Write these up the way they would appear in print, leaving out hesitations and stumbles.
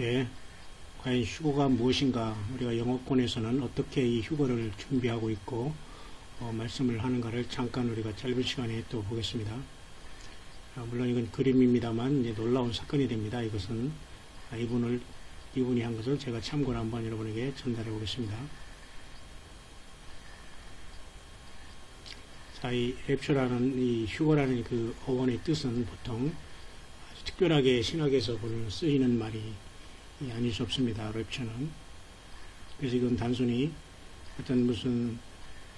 예, 과연 휴거가 무엇인가, 우리가 영어권에서는 어떻게 이 휴거를 준비하고 있고 말씀을 하는가를 잠깐 우리가 짧은 시간에 또 보겠습니다. 물론 이건 그림입니다만 이제 놀라운 사건이 됩니다. 이것은 이분이 한 것을 제가 참고로 한번 여러분에게 전달해 보겠습니다. 자, 이 랩처라는 이 휴거라는 그 어원의 뜻은 보통 아주 특별하게 신학에서 쓰이는 말이 아닐 수 없습니다. 랩처는. 그래서 이건 단순히 어떤 무슨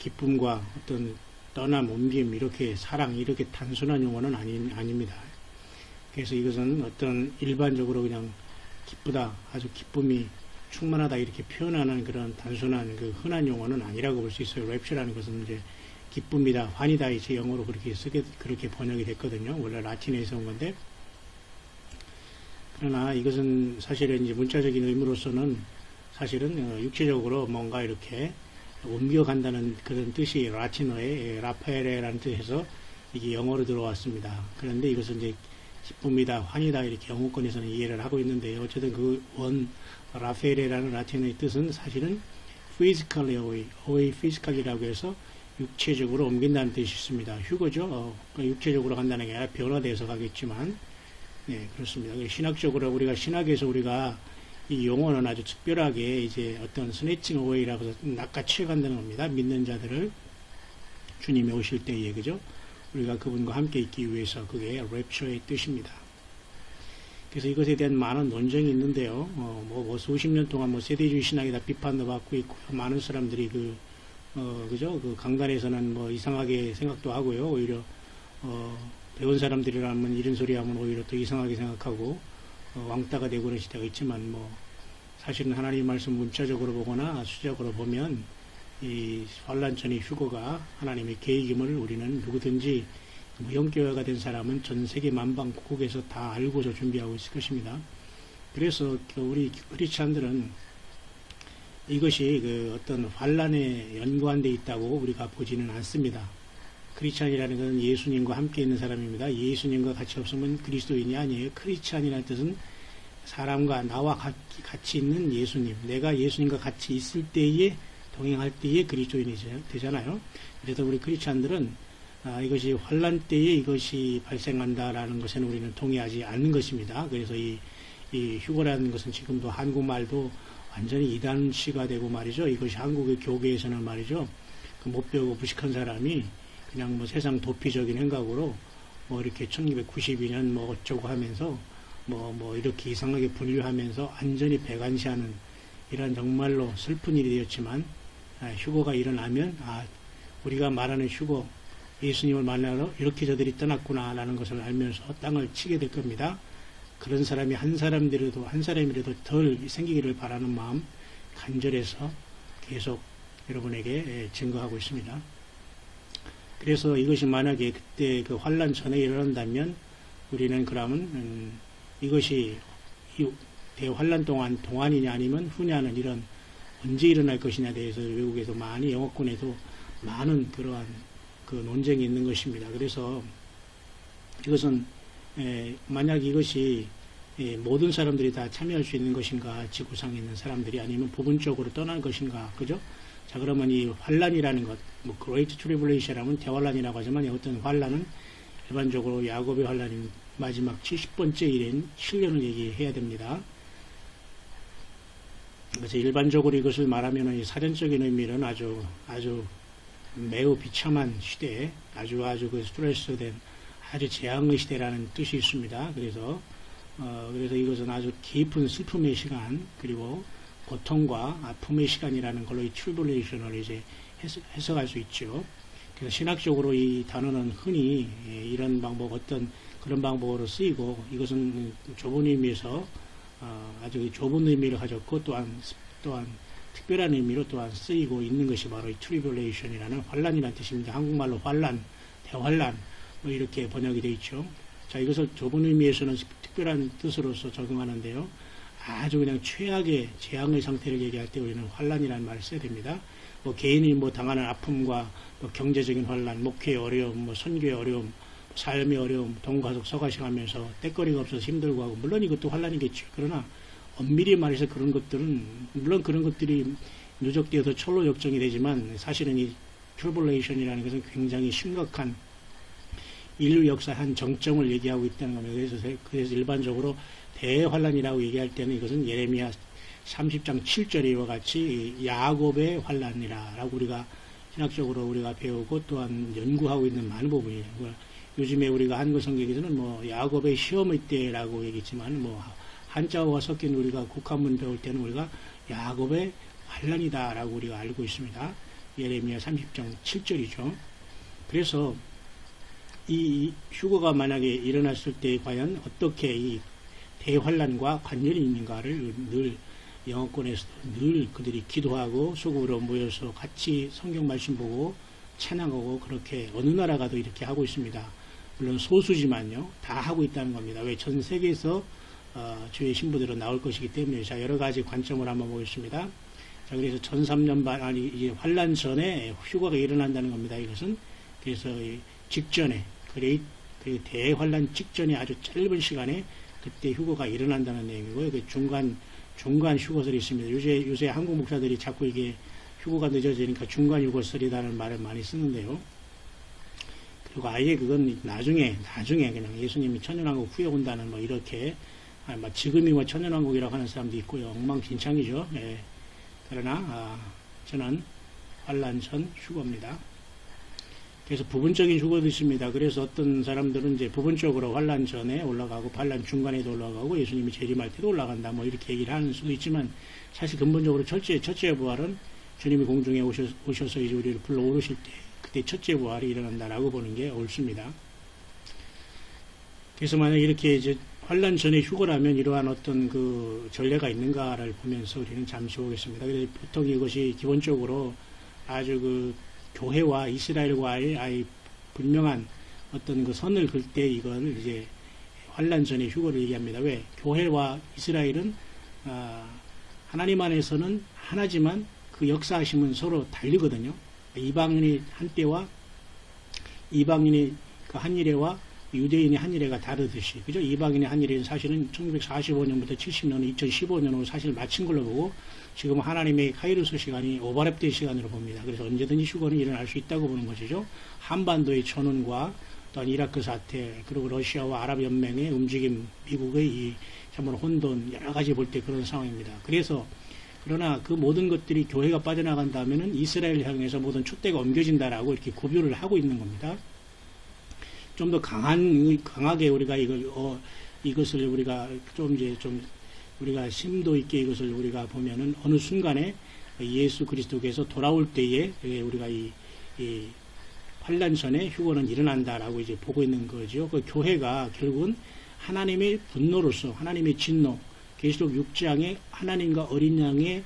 기쁨과 어떤 떠남, 옮김, 이렇게 사랑, 이렇게 단순한 용어는 아닙니다. 그래서 이것은 어떤 일반적으로 그냥 기쁘다, 아주 기쁨이 충만하다, 이렇게 표현하는 그런 단순한 그 흔한 용어는 아니라고 볼 수 있어요. 랩처라는 것은 이제 기쁨이다, 환이다, 이제 영어로 그렇게 번역이 됐거든요. 원래 라틴에서 온 건데. 그러나 이것은 사실은 이제 문자적인 의미로서는 사실은 육체적으로 뭔가 이렇게 옮겨간다는 그런 뜻이 라틴어의 라파엘레라는 뜻에서 이게 영어로 들어왔습니다. 그런데 이것은 이제 기쁨이다, 환이다, 이렇게 영어권에서는 이해를 하고 있는데, 어쨌든 그 라파엘레라는 라틴어의 뜻은 사실은 physically away physical이라고 해서 육체적으로 옮긴다는 뜻이 있습니다. 휴거죠. 육체적으로 간다는 게 아니라 변화돼서 가겠지만, 네, 그렇습니다. 신학적으로 신학에서 우리가 이 용어는 아주 특별하게 이제 어떤 스네칭 어웨이라고 해서 낚아채 간다는 겁니다. 믿는 자들을 주님이 오실 때에, 그죠? 우리가 그분과 함께 있기 위해서, 그게 랩처의 뜻입니다. 그래서 이것에 대한 많은 논쟁이 있는데요. 수십 년 동안 세대주의 신학에다 비판도 받고 있고, 많은 사람들이 그죠? 그 강단에서는 이상하게 생각도 하고요. 오히려, 배운 사람들이라면 이런 소리 하면 오히려 더 이상하게 생각하고, 왕따가 되고 그런 시대가 있지만, 사실은 하나님 말씀 문자적으로 보거나 수적으로 보면, 이 환란전의 휴거가 하나님의 계획임을 우리는 누구든지 영교회가 된 사람은 전 세계 만방국국에서 다 알고서 준비하고 있을 것입니다. 그래서 우리 크리스찬들은 이것이 어떤 환란에 연관되어 있다고 우리가 보지는 않습니다. 크리스찬이라는 것은 예수님과 함께 있는 사람입니다. 예수님과 같이 없으면 그리스도인이 아니에요. 크리스찬이라는 뜻은 사람과 나와 같이 있는 예수님, 내가 예수님과 같이 있을 때에, 동행할 때에 그리스도인이 되잖아요. 그래서 우리 크리스찬들은 이것이 환란 때에 이것이 발생한다라는 것에는 우리는 동의하지 않는 것입니다. 그래서 이 휴거라는 것은 지금도 한국말도 완전히 이단시가 되고 말이죠. 이것이 한국의 교계에서는 말이죠, 못 배우고 무식한 사람이 그냥 세상 도피적인 행각으로 이렇게 1992년 어쩌고 하면서 이렇게 이상하게 분류하면서 완전히 배관시하는 이런 정말로 슬픈 일이 되었지만, 휴거가 일어나면 우리가 말하는 휴거, 예수님을 만나러 이렇게 저들이 떠났구나 라는 것을 알면서 땅을 치게 될 겁니다. 그런 사람이 한 사람이라도 덜 생기기를 바라는 마음 간절해서 계속 여러분에게 증거하고 있습니다. 그래서 이것이 만약에 그때 그 환란 전에 일어난다면, 우리는 그러면 이것이 대환란 동안이냐 아니면 후냐는 이런 언제 일어날 것이냐에 대해서 외국에서 많이, 영어권에도 많은 그러한 그 논쟁이 있는 것입니다. 그래서 이것은 만약 이것이 모든 사람들이 다 참여할 수 있는 것인가, 지구상에 있는 사람들이, 아니면 부분적으로 떠날 것인가, 그죠? 자, 그러면 이 환란이라는 것, Great Tribulation이라면 대환란이라고 하지만, 어떤 환란은 일반적으로 야곱의 환란인 마지막 70번째 일인 7년을 얘기해야 됩니다. 그래서 일반적으로 이것을 말하면 이 사전적인 의미는 아주 매우 비참한 시대에 아주 그 스트레스된 아주 재앙의 시대라는 뜻이 있습니다. 그래서 이것은 아주 깊은 슬픔의 시간, 그리고 고통과 아픔의 시간이라는 걸로 이 트리블레이션을 이제 해석할 수 있죠. 그래서 신학적으로 이 단어는 흔히 이런 어떤 그런 방법으로 쓰이고, 이것은 좁은 의미에서 아주 좁은 의미를 가졌고, 또한 특별한 의미로 또한 쓰이고 있는 것이 바로 이 트리블레이션이라는 환란이라는 뜻입니다. 한국말로 환란, 대환란 이렇게 번역이 되어 있죠. 자, 이것을 좁은 의미에서는 특별한 뜻으로서 적용하는데요. 아주 그냥 최악의 재앙의 상태를 얘기할 때 우리는 환란이라는 말을 써야 됩니다. 개인이 당하는 아픔과 경제적인 환란, 목회의 어려움, 선교의 어려움, 삶의 어려움, 돈과속 서가시하면서 때거리가 없어서 힘들고 하고, 물론 이것도 환란이겠죠. 그러나 엄밀히 말해서 그런 것들은, 물론 그런 것들이 누적되어서 철로 역정이 되지만, 사실은 이 트러블레이션이라는 것은 굉장히 심각한 인류 역사의 한 정점을 얘기하고 있다는 겁니다. 그래서 일반적으로 대환란이라고 얘기할 때는 이것은 예레미야 30장 7절에 이와 같이 야곱의 환란이라고 우리가 신학적으로 우리가 배우고 또한 연구하고 있는 많은 부분이에요. 요즘에 우리가 한글 성경에서는 뭐 야곱의 시험의 때라고 얘기했지만 뭐 한자어와 섞인 우리가 국한문 배울 때는 우리가 야곱의 환란이다라고 우리가 알고 있습니다. 예레미야 30장 7절이죠. 그래서 이 휴거가 만약에 일어났을 때 과연 어떻게 이 대환란과 관련이 있는가를 늘 영어권에서도 늘 그들이 기도하고 소극으로 모여서 같이 성경 말씀 보고 찬양하고 그렇게 어느 나라 가도 이렇게 하고 있습니다. 물론 소수지만요. 다 하고 있다는 겁니다. 왜? 전 세계에서 주의 신부대로 나올 것이기 때문에. 자, 여러 가지 관점을 한번 보겠습니다. 자, 그래서 전 3년 반, 아니, 이제 환란 전에 휴거가 일어난다는 겁니다. 이것은. 그래서 직전에, 그 대환란 직전에 아주 짧은 시간에 그때 휴거가 일어난다는 내용이고요. 그 중간 휴거설이 있습니다. 요새 한국 목사들이 자꾸 이게 휴거가 늦어지니까 중간 휴거설이라는 말을 많이 쓰는데요. 그리고 아예 그건 나중에 그냥 예수님이 천년왕국 후에 온다는 뭐 이렇게, 지금이 뭐 천년왕국이라고 하는 사람도 있고요. 엉망진창이죠. 예. 그러나, 저는 환란 전 휴거입니다. 그래서 부분적인 휴거도 있습니다. 그래서 어떤 사람들은 이제 부분적으로 환란 전에 올라가고 환란 중간에도 올라가고 예수님이 재림할 때도 올라간다 뭐 이렇게 얘기를 하는 수도 있지만 사실 근본적으로 첫째 부활은 주님이 공중에 오셔서 이제 우리를 불러 오르실 때 그때 첫째 부활이 일어난다라고 보는 게 옳습니다. 그래서 만약 이렇게 이제 환란 전에 휴거라면 이러한 어떤 그 전례가 있는가를 보면서 우리는 잠시 보겠습니다. 그래서 보통 이것이 기본적으로 아주 그 교회와 이스라엘과의 아예 분명한 어떤 그 선을 긋을 때 이걸 이제 환란 전에 휴거를 얘기합니다. 왜? 교회와 이스라엘은 하나님 안에서는 하나지만 그 역사하심은 서로 다르거든요. 이방인의 한때와 이방인의 그 한일회와 유대인의 한일회가 다르듯이, 그죠? 이방인의 한일회는 사실은 1945년부터 70년은 2015년으로 사실 마친 걸로 보고, 지금 하나님의 카이로스 시간이 오버랩된 시간으로 봅니다. 그래서 언제든지 휴거는 일어날 수 있다고 보는 것이죠. 한반도의 전운과 또한 이라크 사태, 그리고 러시아와 아랍연맹의 움직임, 미국의 이 참으로 혼돈, 여러 가지 볼 때 그런 상황입니다. 그러나 그 모든 것들이 교회가 빠져나간다면은 이스라엘 향해서 모든 촛대가 옮겨진다라고 이렇게 구별을 하고 있는 겁니다. 좀 더 강하게 우리가 이것을 우리가 우리가 심도 있게 이것을 우리가 보면은 어느 순간에 예수 그리스도께서 돌아올 때에 우리가 이 환란 전에 휴거는 일어난다라고 이제 보고 있는 거죠. 그 교회가 결국은 하나님의 분노로서 하나님의 진노, 계시록 6장에 하나님과 어린 양의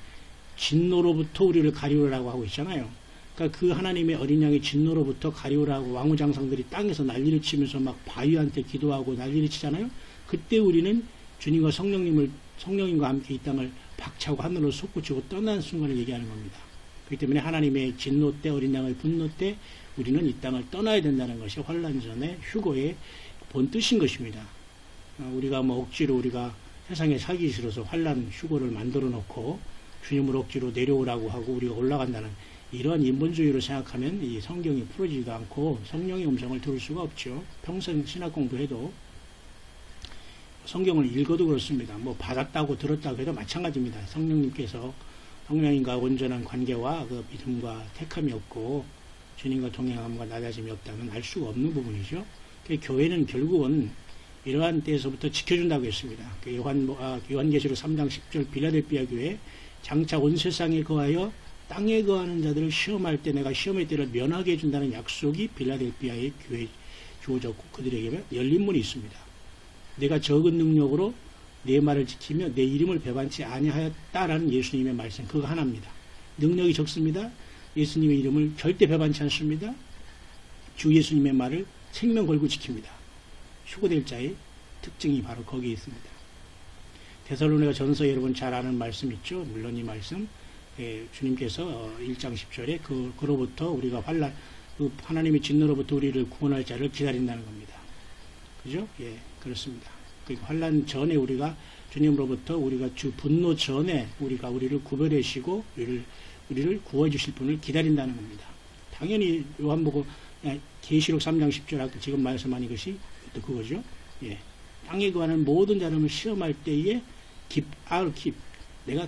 진노로부터 우리를 가리우라고 하고 있잖아요. 그러니까 그 하나님의 어린 양의 진노로부터 가리우라고 왕후장성들이 땅에서 난리를 치면서 막 바위한테 기도하고 난리를 치잖아요. 그때 우리는 주님과 성령님과 함께 이 땅을 박차고 하늘로 솟구치고 떠나는 순간을 얘기하는 겁니다. 그렇기 때문에 하나님의 진노 때, 어린 양의 분노 때 우리는 이 땅을 떠나야 된다는 것이 환란 전의 휴거의 본 뜻인 것입니다. 우리가 뭐 억지로 우리가 세상에 살기 싫어서 환란 휴거를 만들어 놓고 주님을 억지로 내려오라고 하고 우리가 올라간다는 이러한 인본주의로 생각하면 이 성경이 풀어지지도 않고 성령의 음성을 들을 수가 없죠. 평생 신학 공부해도 성경을 읽어도 그렇습니다. 뭐 받았다고 들었다고 해도 마찬가지입니다. 성령님께서 성령님과 온전한 관계와 그 믿음과 택함이 없고 주님과 동행함과 낮아짐이 없다면 알 수가 없는 부분이죠. 교회는 결국은 이러한 때에서부터 지켜준다고 했습니다. 요한계시록 3장 10절 빌라델비아 교회 장차 온 세상에 거하여 땅에 거하는 자들을 시험할 때 내가 시험의 때를 면하게 해준다는 약속이 빌라델비아의 교회에 주어졌고 그들에게 열린 문이 있습니다. 내가 적은 능력으로 내 말을 지키며 내 이름을 배반치 아니하였다라는 예수님의 말씀, 그거 하나입니다. 능력이 적습니다. 예수님의 이름을 절대 배반치 않습니다. 주 예수님의 말을 생명 걸고 지킵니다. 휴거될 자의 특징이 바로 거기에 있습니다. 데살로니가 전서 여러분 잘 아는 말씀 있죠. 물론 이 말씀 주님께서 1장 10절에 그로부터 우리가 하나님의 진노로부터 우리를 구원할 자를 기다린다는 겁니다. 그죠? 예, 그렇습니다. 그 환란 전에 우리가 주님으로부터 우리가 주 분노 전에 우리를 구별하시고 우리를 구워주실 분을 기다린다는 겁니다. 당연히 요한복음 계시록 3장 10절 아까 지금 말씀한 것이 또 그거죠. 예. 땅에 거하는 모든 자를 시험할 때에 내가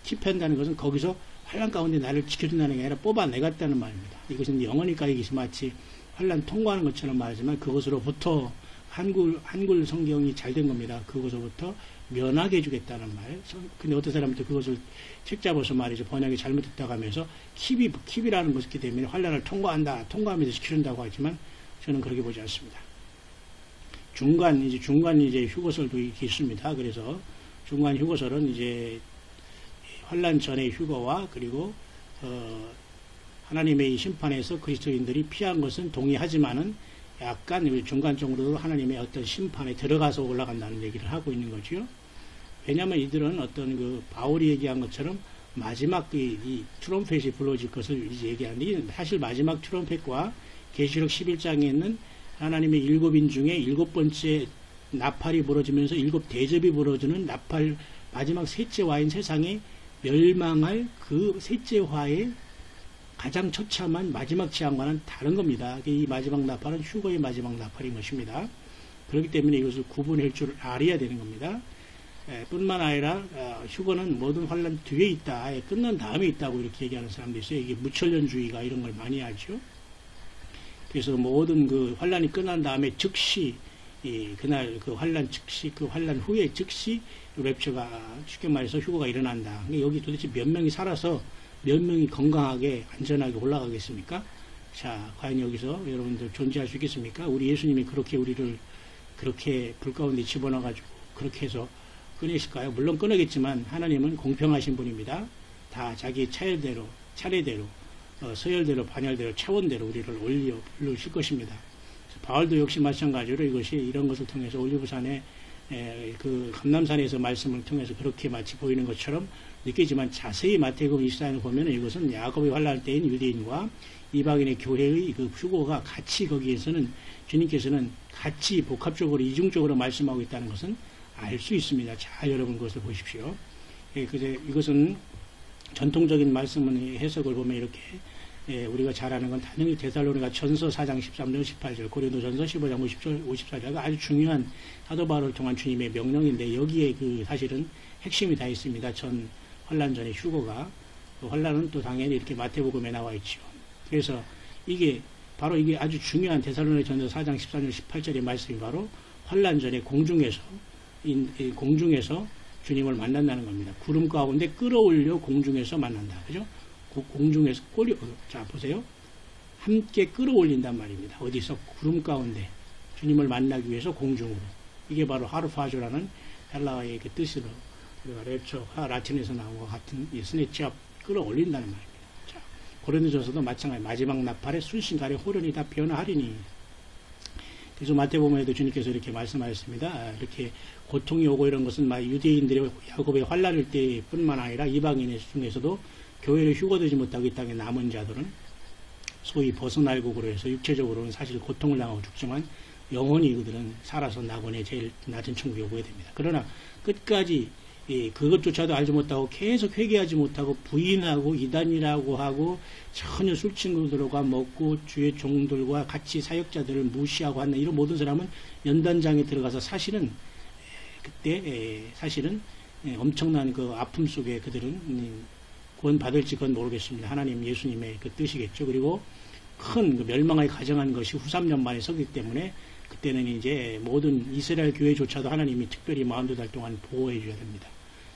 킵한다는 것은 거기서 환란 가운데 나를 지켜준다는 게 아니라 뽑아내갔다는 말입니다. 이것은 영원히 가이기시 마치 환란 통과하는 것처럼 말하지만 그것으로부터 한글 성경이 잘 된 겁니다. 그것으로부터 면하게 해주겠다는 말. 근데 어떤 사람들 그것을 책 잡아서 말이죠. 번역이 잘못됐다고 하면서 킵이라는 것이기 때문에 환란을 통과하면서 지켜준다고 하지만 저는 그렇게 보지 않습니다. 중간 휴거설도 있습니다. 그래서 중간 휴거설은 이제 환란 전의 휴거와 그리고 하나님의 심판에서 그리스도인들이 피한 것은 동의하지만은 약간 중간적으로 하나님의 어떤 심판에 들어가서 올라간다는 얘기를 하고 있는 거죠. 왜냐하면 이들은 어떤 그 바울이 얘기한 것처럼 마지막 이 트럼펫이 불러질 것을 이제 얘기하는데 사실 마지막 트럼펫과 계시록 11장에 있는 하나님의 7인 중에 7번째 나팔이 벌어지면서 7대접이 벌어지는 나팔 마지막 셋째 화인 세상에 멸망할 그 셋째 화의 가장 처참한 마지막 재앙과는 다른 겁니다. 이 마지막 나팔은 휴거의 마지막 나팔인 것입니다. 그렇기 때문에 이것을 구분할 줄 알아야 되는 겁니다. 뿐만 아니라 휴거는 모든 환란 뒤에 있다. 끝난 다음에 있다고 이렇게 얘기하는 사람도 있어요. 이게 무천년주의가 이런 걸 많이 하죠. 그래서 모든 그 환란이 끝난 다음에 즉시 그날 그 환란 즉시 그 환란 후에 즉시 랩처가 쉽게 말해서 휴거가 일어난다. 여기 도대체 몇 명이 살아서 몇 명이 건강하게 안전하게 올라가겠습니까? 자, 과연 여기서 여러분들 존재할 수 있겠습니까? 우리 예수님이 그렇게 우리를 그렇게 불 가운데 집어넣어가지고 그렇게 해서 꺼내실까요? 물론 꺼내겠지만 하나님은 공평하신 분입니다. 다 자기 차례대로 서열대로 반열대로 차원대로 우리를 올리실 것입니다. 바울도 역시 마찬가지로 이런 것을 통해서 올리브산에 그 감람산에서 말씀을 통해서 그렇게 마치 보이는 것처럼 느끼지만 자세히 마태복음 24장을 보면 이것은 야곱의 환란 때인 유대인과 이방인의 교회의 그 휴거가 같이 거기에서는 주님께서는 같이 복합적으로 이중적으로 말씀하고 있다는 것은 알 수 있습니다. 자, 여러분 그것을 보십시오. 이것은 전통적인 말씀의 해석을 보면 이렇게 우리가 잘 아는 건 당연히 데살로니가 전서 4장 13절 18절 고린도전서 15장 50절 54절가 아주 중요한 사도 바울을 통한 주님의 명령인데 여기에 그 사실은 핵심이 다 있습니다. 전 환란 전의 휴거가 그 환란은 또 당연히 이렇게 마태복음에 나와 있죠. 그래서 이게 아주 중요한 데살로니가 전서 4장 14절 18절의 말씀이 바로 환란 전에 공중에서 주님을 만난다는 겁니다. 구름 가운데 끌어올려 공중에서 만난다. 그죠? 공중에서 자, 보세요. 함께 끌어올린단 말입니다. 어디서? 구름 가운데 주님을 만나기 위해서 공중으로. 이게 바로 하르파조라는 헬라어의 그 뜻으로 우리가 랩처, 라틴에서 나온 것 같은 이 스네치업 끌어올린다는 말입니다. 자, 고린도전서도 마찬가지 마지막 나팔에 순신간에 호련이 다 변화하리니. 그래서 마태복음에도 주님께서 이렇게 말씀하셨습니다. 이렇게 고통이 오고 이런 것은 유대인들의 야곱의 환란일 때뿐만 아니라 이방인 중에서도 교회를 휴거되지 못하고 이 땅에 남은 자들은 소위 벗어날국으로 해서 육체적으로는 사실 고통을 당하고 죽지만 영원히 그들은 살아서 낙원의 제일 낮은 천국에 오게 됩니다. 그러나 끝까지 그것조차도 알지 못하고 계속 회개하지 못하고 부인하고 이단이라고 하고 전혀 술 친구들과 먹고 주의 종들과 같이 사역자들을 무시하고 하는 이런 모든 사람은 연단장에 들어가서 사실은 그때 엄청난 그 아픔 속에 그들은 구원 받을지 그건 모르겠습니다. 하나님 예수님의 그 뜻이겠죠. 그리고 큰 그 멸망을 가정한 것이 후 3년 만에 서기 때문에 그때는 이제 모든 이스라엘 교회조차도 하나님이 특별히 42달 동안 보호해 줘야 됩니다.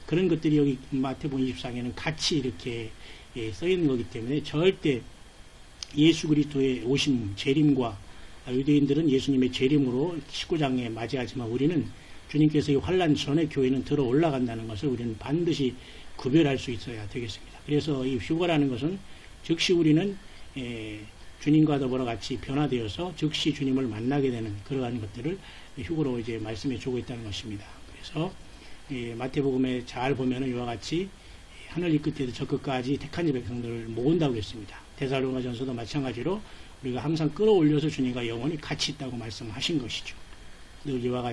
그런 것들이 여기 마태복음 24장에는 같이 이렇게 써 있는 거기 때문에 절대 예수 그리스도의 오심, 재림과 유대인들은 예수님의 재림으로 19장에 맞이하지만 우리는 주님께서 이 환란 전에 교회는 들어 올라간다는 것을 우리는 반드시 구별할 수 있어야 되겠습니다. 그래서 이 휴거라는 것은 즉시 우리는 주님과 더불어 같이 변화되어서 즉시 주님을 만나게 되는 그러한 것들을 휴거로 이제 말씀해 주고 있다는 것입니다. 그래서 마태복음에 잘 보면은 이와 같이 하늘 이 끝에도 저 끝까지 택한 자 백성들을 모은다고 했습니다. 데살로니가전서도 마찬가지로 우리가 항상 끌어올려서 주님과 영원히 같이 있다고 말씀하신 것이죠. 늘 이와 같이